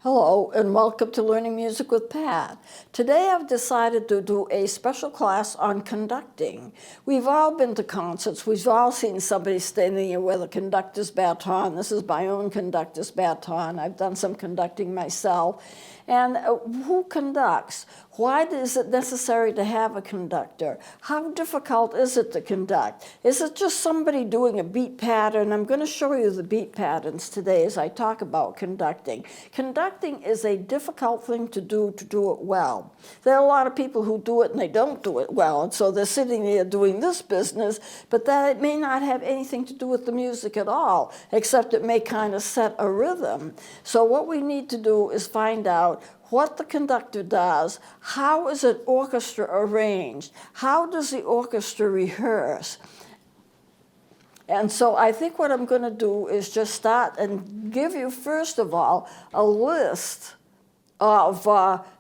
Hello and welcome to Learning Music with Pat. Today I've decided to do a special class on conducting. We've all been to concerts. We've all seen somebody standing there with a conductor's baton. This is my own conductor's baton. I've done some conducting myself. And who conducts? Why is it necessary to have a conductor? How difficult is it to conduct? Is it just somebody doing a beat pattern? I'm going to show you the beat patterns today as I talk about conducting. Conducting is a difficult thing to do it well. There are a lot of people who do it and they don't do it well, and so they're sitting there doing this business, but that it may not have anything to do with the music at all, except it may kind of set a rhythm. So what we need to do is find out what the conductor does, how is an orchestra arranged, how does the orchestra rehearse. And so I think what I'm going to do is just start and give you, first of all, a list of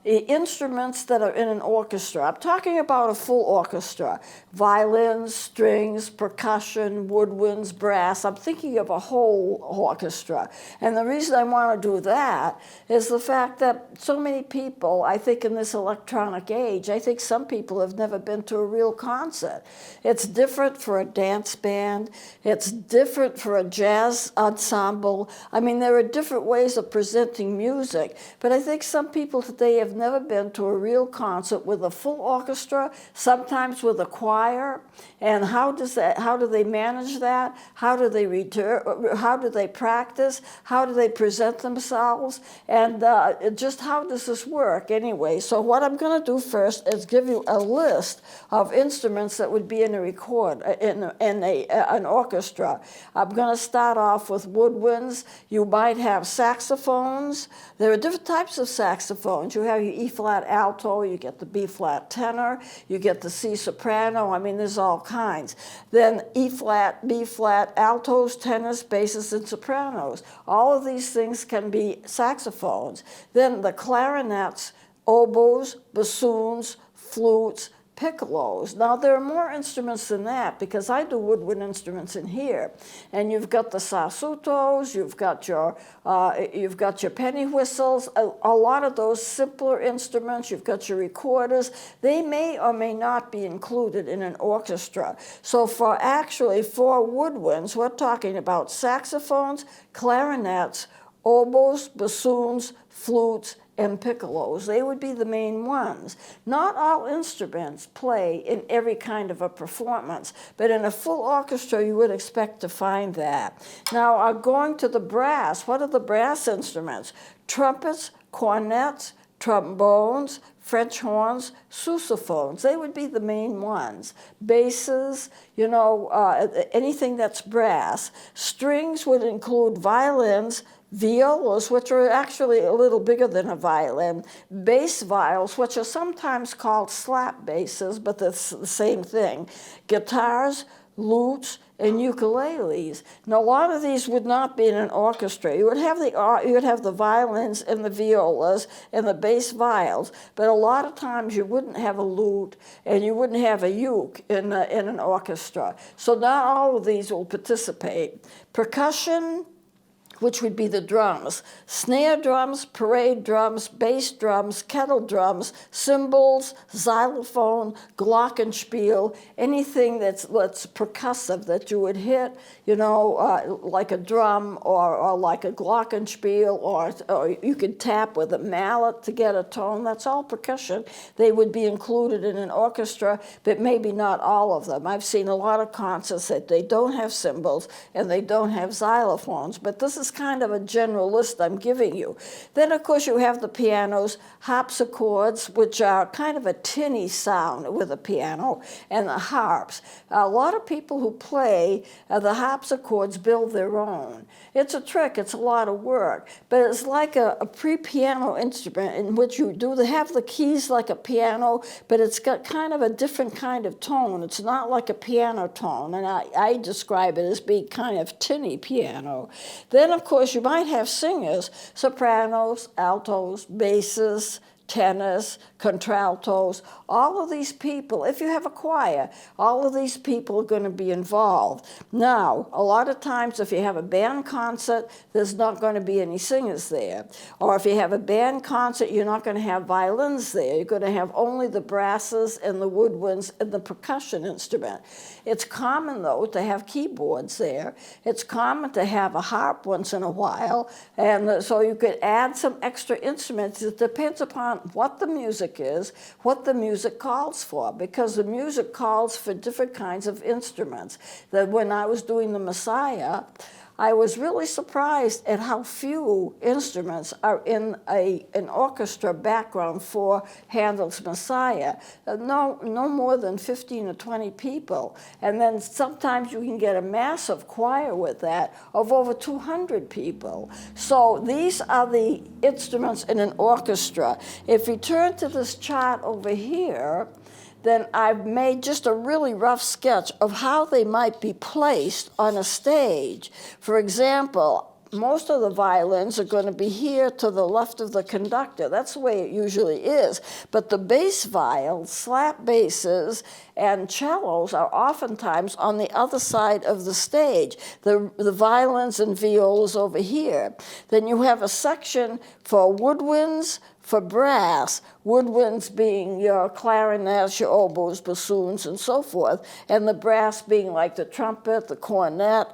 instruments that are in an orchestra. I'm talking about a full orchestra. Violins, strings, percussion, woodwinds, brass. I'm thinking of a whole orchestra. And the reason I want to do that is the fact that so many people, I think in this electronic age, I think some people have never been to a real concert. It's different for a dance band. It's different for a jazz ensemble. I mean, there are different ways of presenting music, but I think some people today have never been to a real concert with a full orchestra, sometimes with a choir. And how do they manage that? How do they practice? How do they present themselves? And just how does this work anyway? So what I'm going to do first is give you a list of instruments that would be in an orchestra. I'm going to start off with woodwinds. You might have saxophones. There are different types of saxophones. You have your E-flat alto, you get the B-flat tenor, you get the C soprano. I mean, there's all kinds. Then E-flat, B-flat, altos, tenors, basses, and sopranos. All of these things can be saxophones. Then the clarinets, oboes, bassoons, flutes, piccolos. Now, there are more instruments than that because I do woodwind instruments in here. And you've got the sassotos, you've got your penny whistles, a lot of those simpler instruments, you've got your recorders. They may or may not be included in an orchestra. So for woodwinds, we're talking about saxophones, clarinets, oboes, bassoons, flutes, and piccolos. They would be the main ones. Not all instruments play in every kind of a performance, but in a full orchestra you would expect to find that. Now, going to the brass, what are the brass instruments? Trumpets, cornets, trombones, French horns, sousaphones. They would be the main ones. Basses, anything that's brass. Strings would include violins, violas, which are actually a little bigger than a violin, bass viols, which are sometimes called slap basses, but that's the same thing, guitars, lutes, and ukuleles. Now, a lot of these would not be in an orchestra. You would have the violins and the violas and the bass viols, but a lot of times you wouldn't have a lute and you wouldn't have a uke in an orchestra. So not all of these will participate. Percussion, which would be the drums, snare drums, parade drums, bass drums, kettle drums, cymbals, xylophone, glockenspiel, anything that's percussive that you would hit, like a drum or like a glockenspiel, or you could tap with a mallet to get a tone. That's all percussion. They would be included in an orchestra, but maybe not all of them. I've seen a lot of concerts that they don't have cymbals and they don't have xylophones, but this is kind of a general list I'm giving you. Then, of course, you have the pianos, harpsichords, which are kind of a tinny sound with a piano, and the harps. A lot of people who play the harpsichords build their own. It's a trick. It's a lot of work, but it's like a pre-piano instrument in which they have the keys like a piano, but it's got kind of a different kind of tone. It's not like a piano tone, and I describe it as being kind of tinny piano. Then, of course, you might have singers, sopranos, altos, basses, tenors, contraltos, all of these people, if you have a choir, all of these people are going to be involved. Now, a lot of times if you have a band concert, there's not going to be any singers there. Or if you have a band concert, you're not going to have violins there. You're going to have only the brasses and the woodwinds and the percussion instrument. It's common, though, to have keyboards there. It's common to have a harp once in a while, and so you could add some extra instruments. It depends upon what the music is, what the music calls for, because the music calls for different kinds of instruments. That when I was doing the Messiah, I was really surprised at how few instruments are in an orchestra background for Handel's Messiah. No more than 15 or 20 people. And then sometimes you can get a massive choir with that of over 200 people. So these are the instruments in an orchestra. If you turn to this chart over here, then I've made just a really rough sketch of how they might be placed on a stage. For example, most of the violins are going to be here to the left of the conductor. That's the way it usually is. But the bass viols, slap basses, and cellos are oftentimes on the other side of the stage. The violins and violas over here. Then you have a section for woodwinds, for brass, woodwinds being your clarinets, your oboes, bassoons, and so forth, and the brass being like the trumpet, the cornet,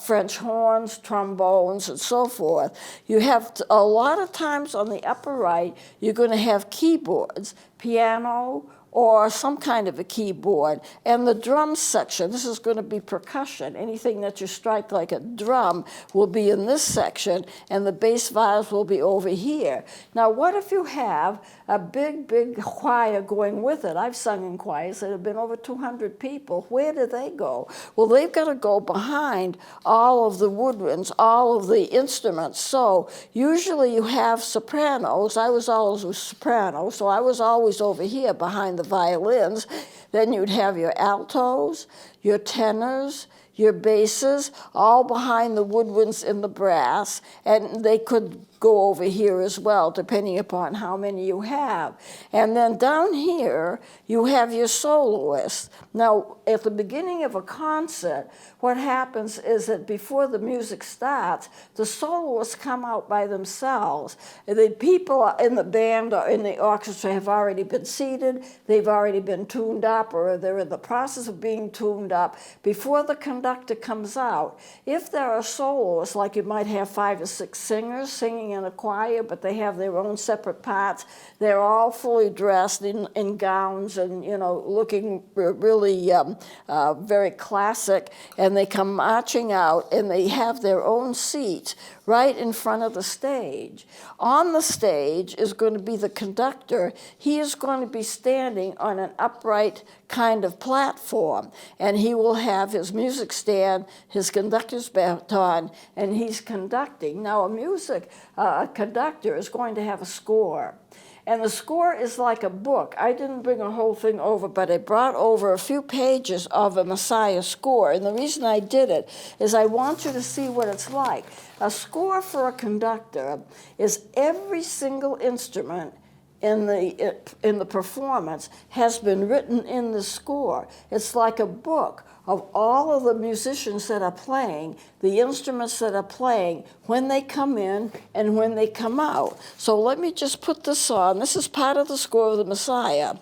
French horns, trombones, and so forth. You have a lot of times on the upper right, you're going to have keyboards, piano, or some kind of a keyboard. And the drum section, this is going to be percussion. Anything that you strike like a drum will be in this section, and the bass viols will be over here. Now, what if you have a big choir going with it? I've sung in choirs that have been over 200 people. Where do they go? Well, they've got to go behind all of the woodwinds, all of the instruments. So usually you have sopranos. I was always a soprano, so I was always over here behind the violins. Then you'd have your altos, your tenors, your basses, all behind the woodwinds and the brass, and they could go over here as well, depending upon how many you have. And then down here, you have your soloists. Now, at the beginning of a concert, what happens is that before the music starts, the soloists come out by themselves. The people in the band or in the orchestra have already been seated, they've already been tuned up, or they're in the process of being tuned up before the conductor comes out. If there are soloists, like you might have 5 or 6 singers singing in a choir, but they have their own separate parts, they're all fully dressed in gowns and, looking really very classic, and they come marching out, and they have their own seats right in front of the stage. On the stage is going to be the conductor. He is going to be standing on an upright kind of platform, and he will have his music stand, his conductor's baton, and he's conducting. Now, a conductor is going to have a score. And the score is like a book. I didn't bring a whole thing over, but I brought over a few pages of a Messiah score. And the reason I did it is I want you to see what it's like. A score for a conductor is every single instrument in the performance has been written in the score. It's like a book of all of the musicians that are playing, the instruments that are playing, when they come in and when they come out. So let me just put this on. This is part of the score of the Messiah.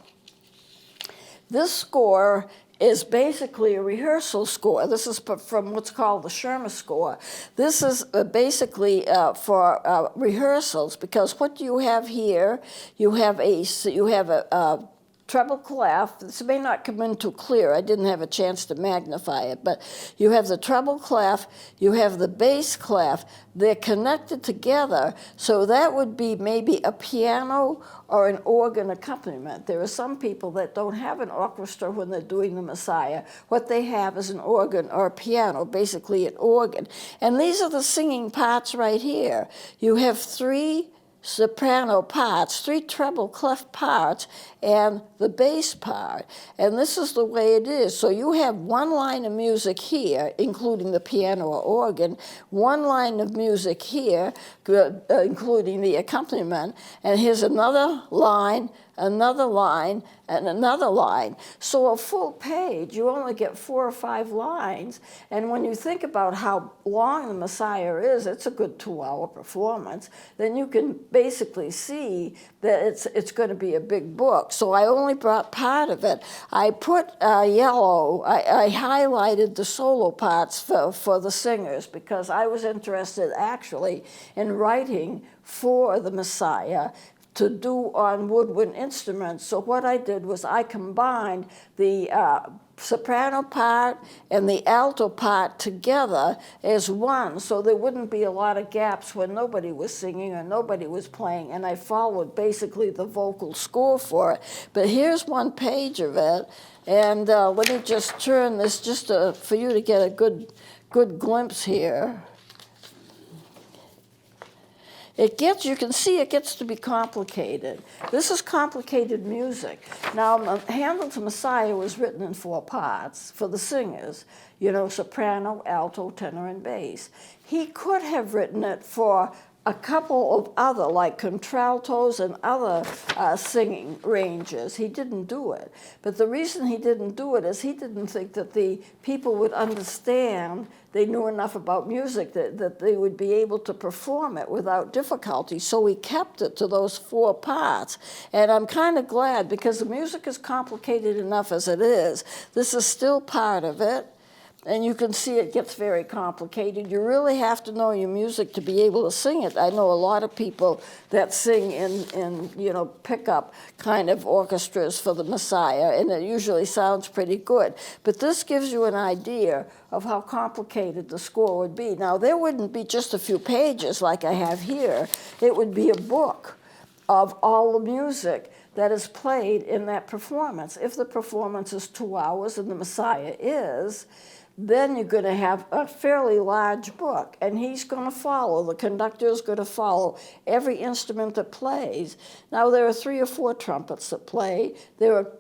This score is basically a rehearsal score. This is from what's called the Schirmer score. This is basically for rehearsals, because what you have here, you have a treble clef. This may not come in too clear. I didn't have a chance to magnify it, but you have the treble clef, you have the bass clef. They're connected together, so that would be maybe a piano or an organ accompaniment. There are some people that don't have an orchestra when they're doing the Messiah. What they have is an organ or a piano, basically an organ. And these are the singing parts right here. You have 3 soprano parts, 3 treble clef parts, and the bass part. And this is the way it is. So you have one line of music here, including the piano or organ, one line of music here, including the accompaniment, and here's another line, and another line. So a full page, you only get 4 or 5 lines. And when you think about how long the Messiah is, it's a good 2-hour performance, then you can basically see that it's going to be a big book. So I only brought part of it. I put yellow, I highlighted the solo parts for the singers because I was interested actually in writing for the Messiah to do on woodwind instruments. So what I did was I combined the soprano part and the alto part together as one, so there wouldn't be a lot of gaps when nobody was singing or nobody was playing, and I followed basically the vocal score for it. But here's one page of it, and let me just turn this just for you to get a good glimpse here. You can see it gets to be complicated. This is complicated music. Now, Handel's Messiah was written in 4 parts for the singers, soprano, alto, tenor, and bass. He could have written it for a couple of other, like contraltos and other singing ranges. He didn't do it. But the reason he didn't do it is he didn't think that the people would understand, they knew enough about music that they would be able to perform it without difficulty. So he kept it to those 4 parts. And I'm kind of glad because the music is complicated enough as it is. This is still part of it. And you can see it gets very complicated. You really have to know your music to be able to sing it. I know a lot of people that sing in pickup kind of orchestras for the Messiah, and it usually sounds pretty good. But this gives you an idea of how complicated the score would be. Now, there wouldn't be just a few pages like I have here. It would be a book of all the music that is played in that performance. If the performance is 2 hours, and the Messiah is, then you're going to have a fairly large book, and he's going to follow, the conductor is going to follow every instrument that plays. Now, there are 3 or 4 trumpets that play. There are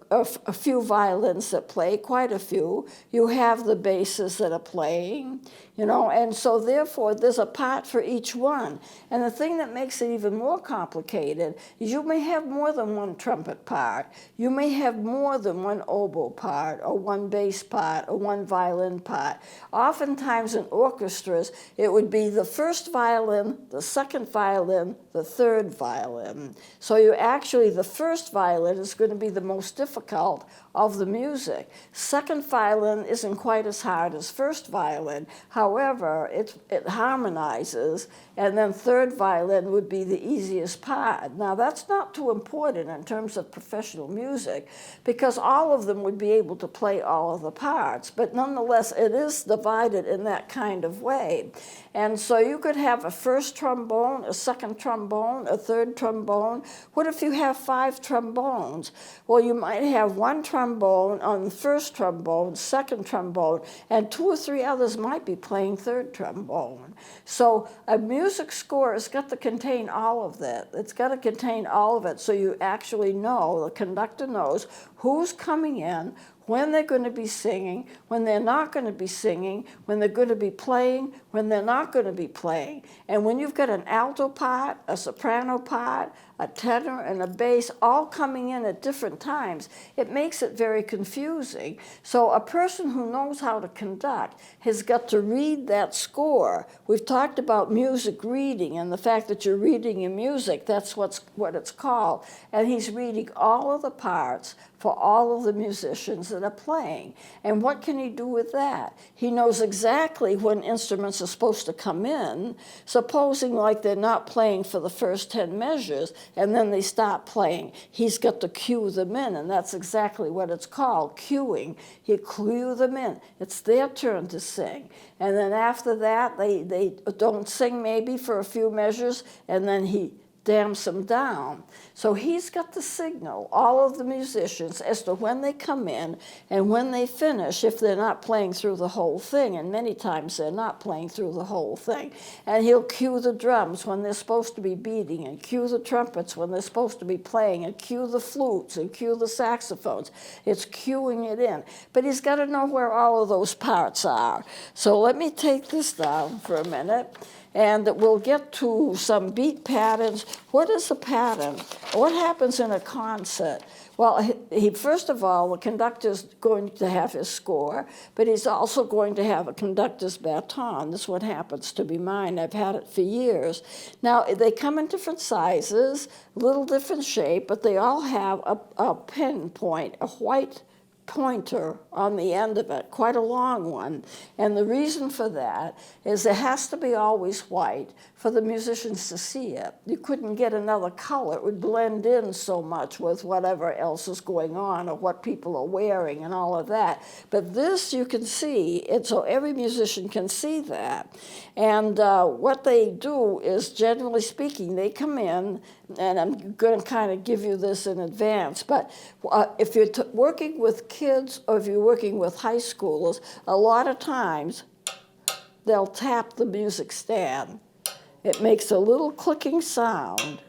a few violins that play, quite a few. You have the basses that are playing, and so therefore there's a part for each one. And the thing that makes it even more complicated is you may have more than 1 trumpet part. You may have more than 1 oboe part, or 1 bass part, or 1 violin part. Oftentimes in orchestras, it would be the first violin, the second violin, the third violin. So the first violin is going to be the most difficult of the music. Second violin isn't quite as hard as first violin. However, it harmonizes, and then third violin would be the easiest part. Now, that's not too important in terms of professional music, because all of them would be able to play all of the parts, but nonetheless, it is divided in that kind of way. And so you could have a first trombone, a second trombone, a third trombone. What if you have 5 trombones? Well, you might have 1 trombone on the first trombone, second trombone, and 2 or 3 others might be playing third trombone. So a music score has got to contain all of that. It's got to contain all of it, so you actually know, the conductor knows who's coming in, when they're going to be singing, when they're not going to be singing, when they're going to be playing, when they're not going to be playing. And when you've got an alto part, a soprano part, a tenor, and a bass all coming in at different times, it makes it very confusing. So a person who knows how to conduct has got to read that score. We've talked about music reading and the fact that you're reading your music. That's what it's called. And he's reading all of the parts for all of the musicians that are playing. And what can he do with that? He knows exactly when instruments are supposed to come in, supposing like they're not playing for the first 10 measures, and then they stop playing. He's got to cue them in, and that's exactly what it's called, cueing. He cue them in. It's their turn to sing. And then after that, they don't sing maybe for a few measures, and then he damps them down. So he's got to signal all of the musicians as to when they come in and when they finish if they're not playing through the whole thing, and many times they're not playing through the whole thing. And he'll cue the drums when they're supposed to be beating, and cue the trumpets when they're supposed to be playing, and cue the flutes, and cue the saxophones. It's cueing it in. But he's got to know where all of those parts are. So let me take this down for a minute, and we'll get to some beat patterns. What is a pattern? What happens in a concert? Well, he first of all, the conductor's going to have his score, but he's also going to have a conductor's baton. This is what happens to be mine. I've had it for years. Now, they come in different sizes, a little different shape, but they all have a pinpoint, a white pointer on the end of it, quite a long one. And the reason for that is it has to be always white for the musicians to see it. You couldn't get another color. It would blend in so much with whatever else is going on or what people are wearing and all of that. But this you can see, and so every musician can see that. And what they do is, generally speaking, they come in, and I'm going to kind of give you this in advance, but if you're working with kids or if you're working with high schoolers, a lot of times they'll tap the music stand. It makes a little clicking sound,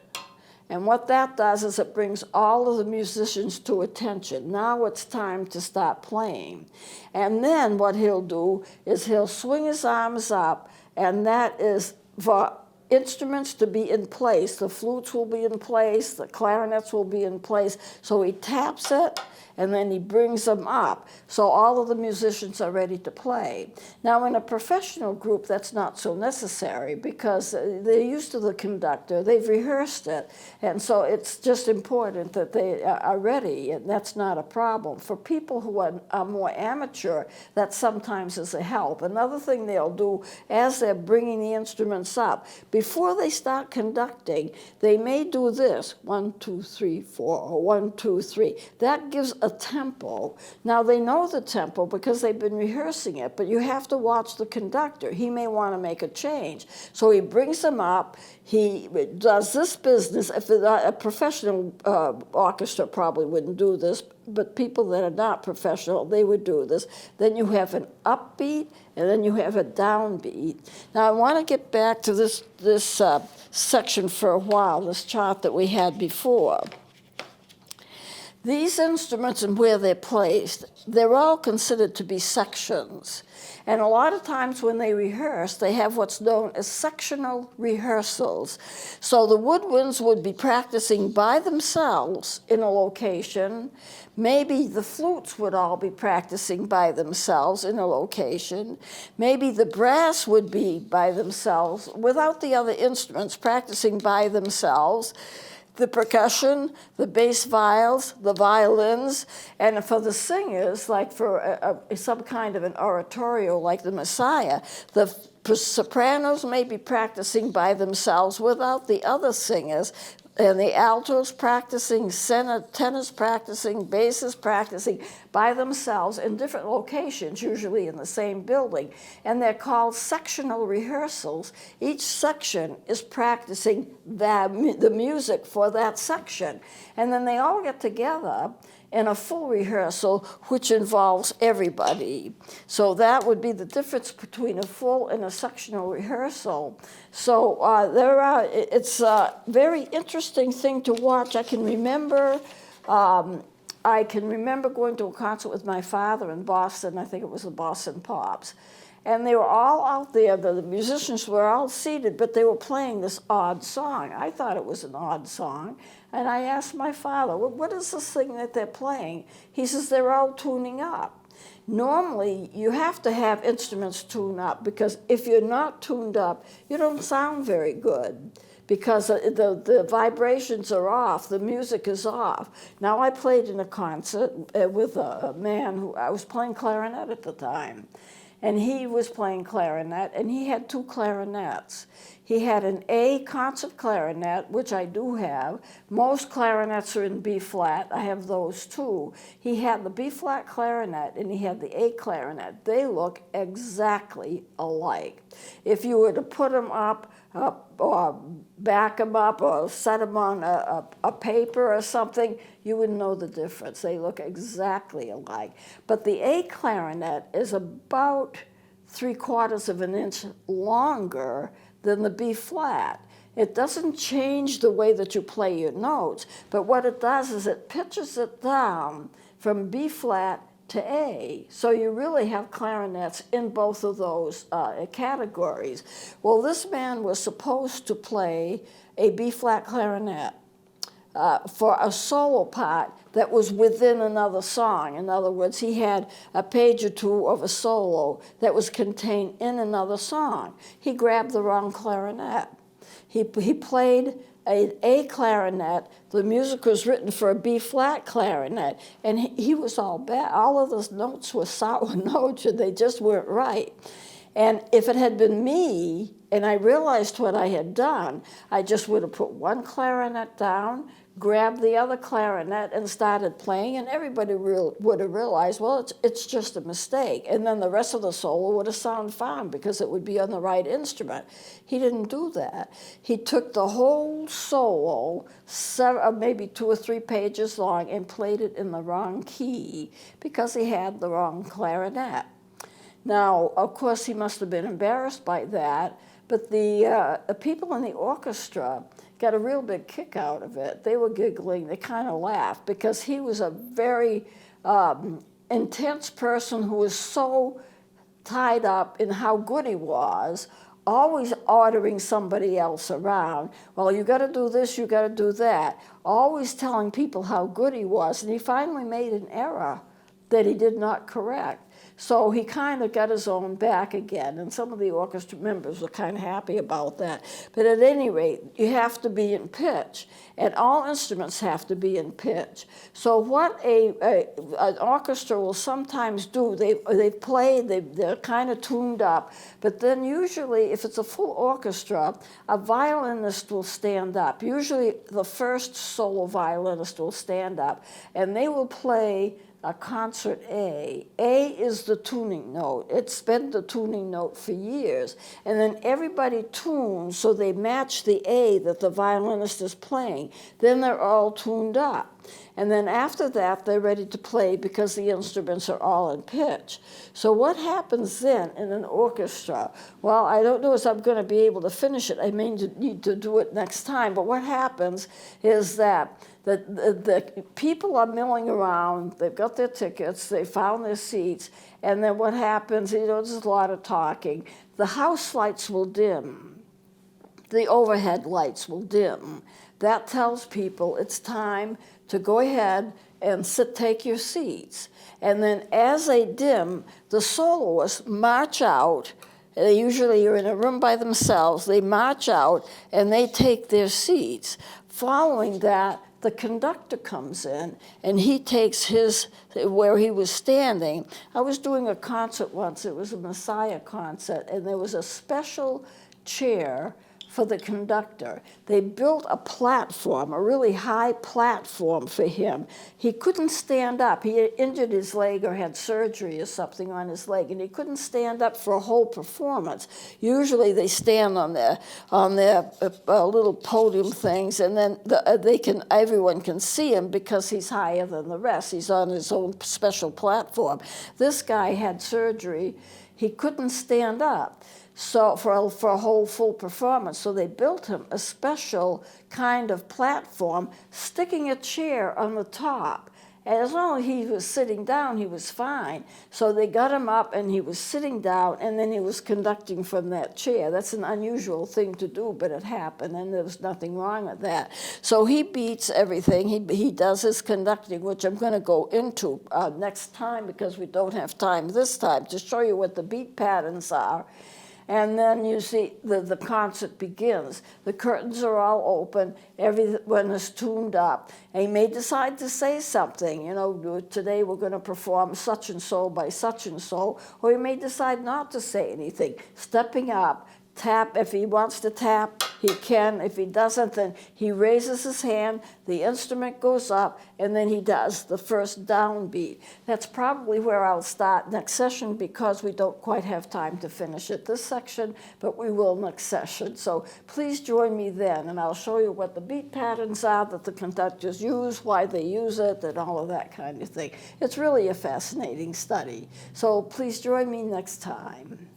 and what that does is it brings all of the musicians to attention. Now it's time to start playing. And then what he'll do is he'll swing his arms up, and that is for instruments to be in place. The flutes will be in place, the clarinets will be in place. So he taps it, and then he brings them up. So all of the musicians are ready to play. Now, in a professional group, that's not so necessary because they're used to the conductor, they've rehearsed it, and so it's just important that they are ready, and that's not a problem. For people who are more amateur, that sometimes is a help. Another thing they'll do as they're bringing the instruments up, before they start conducting, they may do this, 1, 2, 3, 4, or 1, 2, 3. That gives a tempo. Now they know the tempo because they've been rehearsing it, but you have to watch the conductor. He may want to make a change. So he brings them up, he does this business. If a professional orchestra probably wouldn't do this, but people that are not professional, they would do this. Then you have an upbeat, and then you have a downbeat. Now I want to get back to this section for a while, this chart that we had before. These instruments and where they're placed, they're all considered to be sections. And a lot of times when they rehearse, they have what's known as sectional rehearsals. So the woodwinds would be practicing by themselves in a location. Maybe the flutes would all be practicing by themselves in a location. Maybe the brass would be by themselves without the other instruments, practicing by themselves. The percussion, the bass viols, the violins, and for the singers, like for some kind of an oratorio like the Messiah, the sopranos may be practicing by themselves without the other singers, and the altos practicing, tenors practicing, basses practicing by themselves in different locations, usually in the same building. And they're called sectional rehearsals. Each section is practicing the music for that section. And then they all get together in a full rehearsal, which involves everybody. So that would be the difference between a full and a sectional rehearsal. So it's a very interesting thing to watch. I can remember going to a concert with my father in Boston. I think it was the Boston Pops. And they were all out there, the musicians were all seated, but they were playing this odd song. I thought it was an odd song. And I asked my father, what is this thing that they're playing? He says, they're all tuning up. Normally, you have to have instruments tune up, because if you're not tuned up, you don't sound very good, because the vibrations are off, the music is off. Now, I played in a concert with a man who, I was playing clarinet at the time. And he was playing clarinet, and he had 2 clarinets. He had an A concert clarinet, which I do have. Most clarinets are in B flat. I have those too. He had the B flat clarinet, and he had the A clarinet. They look exactly alike. If you were to put them up or back them up or set them on a paper or something, you wouldn't know the difference. They look exactly alike. But the A clarinet is about 3/4 of an inch longer than the B flat. It doesn't change the way that you play your notes, but what it does is it pitches it down from B flat to A. So you really have clarinets in both of those categories. Well, this man was supposed to play a B flat clarinet for a solo part that was within another song. In other words, he had a page or two of a solo that was contained in another song. He grabbed the wrong clarinet. He played an A clarinet. The music was written for a B flat clarinet, and he was all bad. All of those notes were sour notes, and they just weren't right. And if it had been me, and I realized what I had done, I just would have put one clarinet down, grabbed the other clarinet, and started playing, and everybody would have realized, well, it's just a mistake. And then the rest of the solo would have sounded fine because it would be on the right instrument. He didn't do that. He took the whole solo, maybe 2 or 3 pages long, and played it in the wrong key because he had the wrong clarinet. Now, of course, he must have been embarrassed by that, but the people in the orchestra got a real big kick out of it. They were giggling, they kind of laughed, because he was a very intense person who was so tied up in how good he was, always ordering somebody else around. Well, you got to do this, you got to do that. Always telling people how good he was, and he finally made an error that he did not correct. So he kind of got his own back again, and some of the orchestra members were kind of happy about that. But at any rate, you have to be in pitch, and all instruments have to be in pitch. So what an orchestra will sometimes do, they play, they're kind of tuned up, but then usually, if it's a full orchestra, a violinist will stand up. Usually the first solo violinist will stand up, and they will play a concert A. A is the tuning note. It's been the tuning note for years. And then everybody tunes so they match the A that the violinist is playing. Then they're all tuned up. And then after that, they're ready to play because the instruments are all in pitch. So what happens then in an orchestra? Well, I don't know if I'm going to be able to finish it. I may need to do it next time. But what happens is that the people are milling around, they've got their tickets, they found their seats, and then what happens, there's a lot of talking. The house lights will dim. The overhead lights will dim. That tells people it's time to go ahead and take your seats. And then as they dim, the soloists march out. They usually are in a room by themselves. They march out and they take their seats. Following that, the conductor comes in and he takes his, where he was standing. I was doing a concert once, it was a Messiah concert, and there was a special chair for the conductor. They built a platform, a really high platform for him. He couldn't stand up. He had injured his leg or had surgery or something on his leg, and he couldn't stand up for a whole performance. Usually they stand on their little podium things, and then everyone can see him because he's higher than the rest. He's on his own special platform. This guy had surgery. He couldn't stand up. So for a whole full performance. So they built him a special kind of platform, sticking a chair on the top. And as long as he was sitting down, he was fine. So they got him up and he was sitting down, and then he was conducting from that chair. That's an unusual thing to do, but it happened, and there was nothing wrong with that. So he beats everything. He does his conducting, which I'm going to go into next time because we don't have time this time to show you what the beat patterns are. And then you see the concert begins. The curtains are all open. Everyone is tuned up. And he may decide to say something. Today we're going to perform such and so by such and so. Or he may decide not to say anything. Stepping up, tap. If he wants to tap, he can. If he doesn't, then he raises his hand, the instrument goes up, and then he does the first downbeat. That's probably where I'll start next session because we don't quite have time to finish it this section, but we will next session. So please join me then, and I'll show you what the beat patterns are that the conductors use, why they use it, and all of that kind of thing. It's really a fascinating study. So please join me next time.